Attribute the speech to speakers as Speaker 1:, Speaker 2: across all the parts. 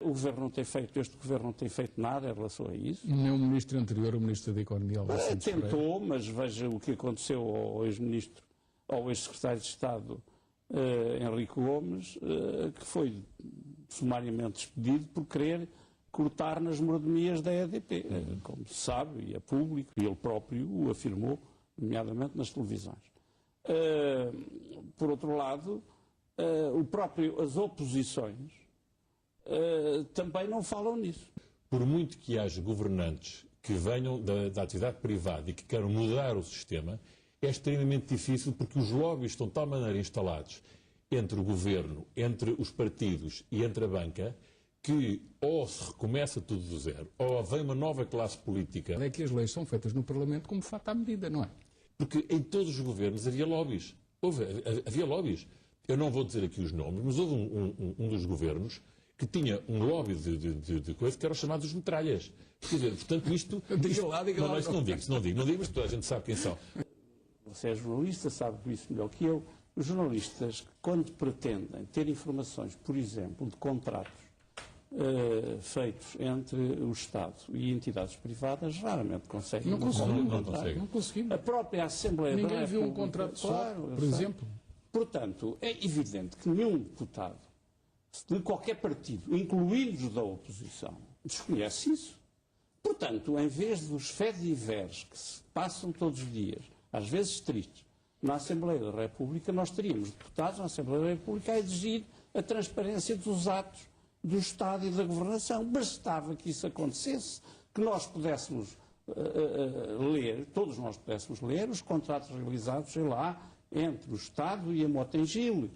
Speaker 1: O Governo não tem feito, este Governo não tem feito nada em relação a isso.
Speaker 2: Nem o Ministro anterior, o Ministro da Economia,
Speaker 1: tentou, mas veja o que aconteceu ao ex-Ministro, ao ex-Secretário de Estado, Henrique Gomes, que foi sumariamente despedido por querer cortar nas mordomias da EDP. Como se sabe, e é público, e ele próprio o afirmou, nomeadamente nas televisões. Por outro lado, as oposições também não falam nisso.
Speaker 3: Por muito que haja governantes que venham da atividade privada e que queiram mudar o sistema, é extremamente difícil porque os lobbies estão de tal maneira instalados entre o governo, entre os partidos e entre a banca, que ou se recomeça tudo do zero, ou vem uma nova classe política.
Speaker 2: É que as leis são feitas no Parlamento como fato à medida, não é?
Speaker 3: Porque em todos os governos havia lobbies. Havia lobbies. Eu não vou dizer aqui os nomes, mas houve um dos governos que tinha um lobby de coisa que eram chamados os metralhas. Quer dizer, portanto, isto...
Speaker 2: Diga lá.
Speaker 3: Não, isso não digo, mas toda a gente sabe quem são.
Speaker 1: Você é jornalista, sabe isso melhor que eu. Os jornalistas, quando pretendem ter informações, por exemplo, de contratos feitos entre o Estado e entidades privadas, raramente conseguem.
Speaker 2: Não conseguimos.
Speaker 1: A própria Assembleia da República...
Speaker 2: Ninguém viu um contrato só, por exemplo.
Speaker 1: Portanto, é evidente que nenhum deputado de qualquer partido, incluindo os da oposição, desconhece isso. Portanto, em vez dos fediveres que se passam todos os dias, às vezes tristes, na Assembleia da República, nós teríamos deputados na Assembleia da República a exigir a transparência dos atos do Estado e da governação. Bastava que isso acontecesse, que nós pudéssemos ler, todos nós pudéssemos ler os contratos realizados, sei lá, entre o Estado e a Motengil.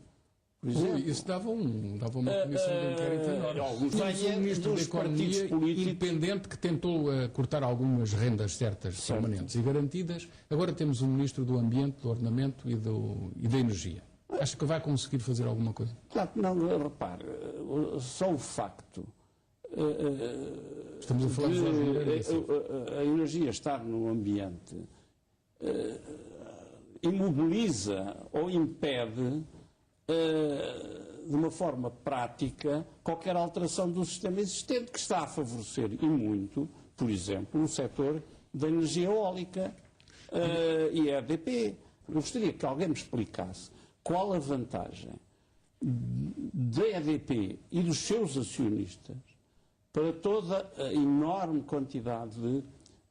Speaker 2: Isso dava uma comissão de inquérito enorme. Tínhamos um Ministro da Economia independente que tentou cortar algumas rendas certas, permanentes e garantidas. Agora temos um Ministro do Ambiente, do Ordenamento e da Energia. Acha que vai conseguir fazer alguma coisa?
Speaker 1: Claro que não, repare, só o facto
Speaker 2: Estamos a falar
Speaker 1: de a energia estar no ambiente imobiliza ou impede de uma forma prática qualquer alteração do sistema existente, que está a favorecer e muito, por exemplo, o setor da energia eólica e a EDP. Eu gostaria que alguém me explicasse qual a vantagem da EDP e dos seus acionistas para toda a enorme quantidade de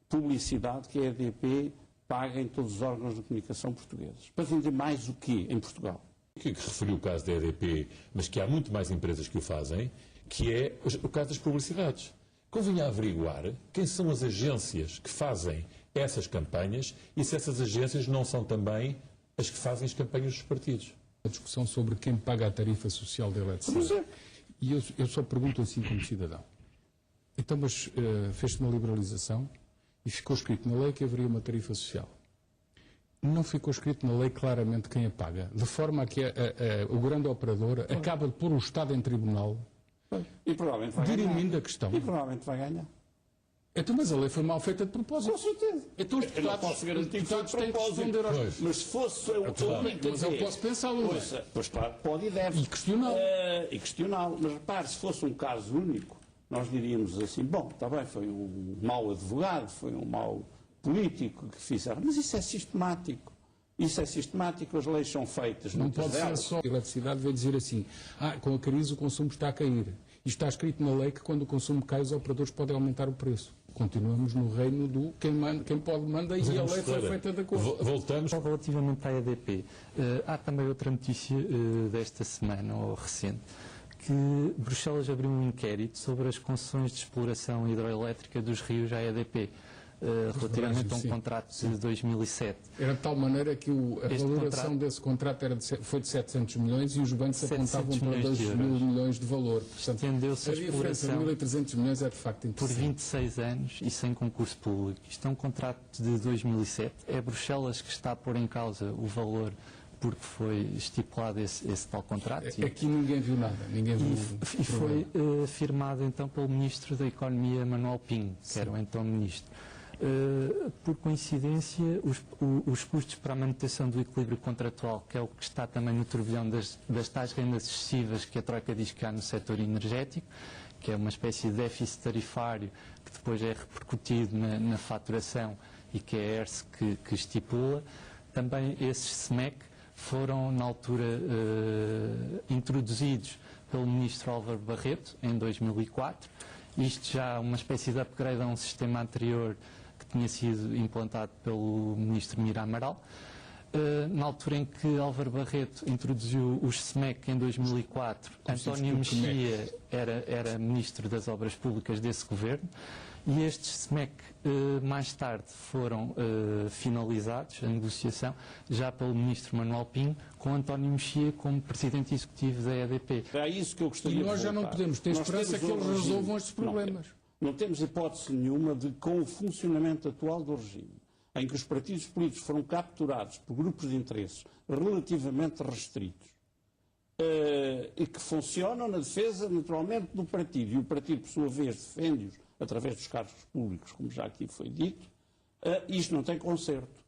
Speaker 1: publicidade que a EDP paga em todos os órgãos de comunicação portugueses. Para vender mais o quê em Portugal?
Speaker 3: Que referiu o caso da EDP, mas que há muito mais empresas que o fazem, que é o caso das publicidades. Convinha averiguar quem são as agências que fazem essas campanhas e se essas agências não são também as que fazem as campanhas dos partidos.
Speaker 2: A discussão sobre quem paga a tarifa social da eletricidade. E eu só pergunto assim como cidadão. Então, mas fez-se uma liberalização e ficou escrito na lei que haveria uma tarifa social. Não ficou escrito na lei claramente quem a paga, de forma a que o grande operador acaba de pôr o Estado em tribunal,
Speaker 1: e provavelmente vai
Speaker 2: dirimindo
Speaker 1: ganhar.
Speaker 2: A questão.
Speaker 1: E provavelmente vai ganhar.
Speaker 2: Então, mas a lei foi mal feita de propósito.
Speaker 1: Com certeza.
Speaker 2: Então os deputados,
Speaker 1: eu não posso garantir que foi de propósito. Mas se fosse o único
Speaker 2: mas eu posso pensá-lo.
Speaker 1: Pois claro, pode e deve.
Speaker 2: E questioná-lo.
Speaker 1: E questioná-lo. Mas repare, se fosse um caso único, nós diríamos assim, bom, está bem, foi um mau advogado, foi um mau político que fizeram. Mas isso é sistemático. Isso é sistemático, as leis são feitas.
Speaker 2: Não pode ser só. A eletricidade vai dizer assim, com a crise o consumo está a cair. E está escrito na lei que quando o consumo cai os operadores podem aumentar o preço. Continuamos no reino do quem pode manda e a lei foi feita de acordo.
Speaker 3: Voltamos.
Speaker 4: Relativamente à EDP, há também outra notícia desta semana, ou recente, que Bruxelas abriu um inquérito sobre as concessões de exploração hidroelétrica dos rios à EDP. Relativamente a um contrato de 2007.
Speaker 2: Era de tal maneira que a valoração desse contrato foi de 700 milhões e os bancos apontavam para 2 mil milhões de valor.
Speaker 4: Estendeu-se a
Speaker 2: exploração de 1.300 milhões é de facto interessante.
Speaker 4: Por 26 anos e sem concurso público. Isto é um contrato de 2007. É Bruxelas que está a pôr em causa o valor porque foi estipulado esse tal contrato.
Speaker 2: Aqui ninguém viu nada.
Speaker 4: E foi firmado então pelo Ministro da Economia, Manuel Pinho, que era o então Ministro. Por coincidência, os custos para a manutenção do equilíbrio contratual, que é o que está também no turbilhão das tais rendas excessivas que a Troika diz que há no setor energético, que é uma espécie de déficit tarifário que depois é repercutido na faturação e que é a ERSE que estipula. Também esses SMEC foram, na altura, introduzidos pelo ministro Álvaro Barreto, em 2004. Isto já uma espécie de upgrade a um sistema anterior que tinha sido implantado pelo ministro Mira Amaral. Na altura em que Álvaro Barreto introduziu os SMEC em 2004, António Mexia era ministro das Obras Públicas desse governo, e estes SMEC mais tarde foram finalizados, a negociação, já pelo ministro Manuel Pinho, com António Mexia como presidente executivo da EDP.
Speaker 1: É isso que eu gostaria de
Speaker 2: E nós já não podemos ter esperança que eles resolvam estes problemas.
Speaker 1: Não temos hipótese nenhuma de, com o funcionamento atual do regime, em que os partidos políticos foram capturados por grupos de interesses relativamente restritos e que funcionam na defesa, naturalmente, do partido, e o partido, por sua vez, defende-os através dos cargos públicos, como já aqui foi dito, isto não tem conserto.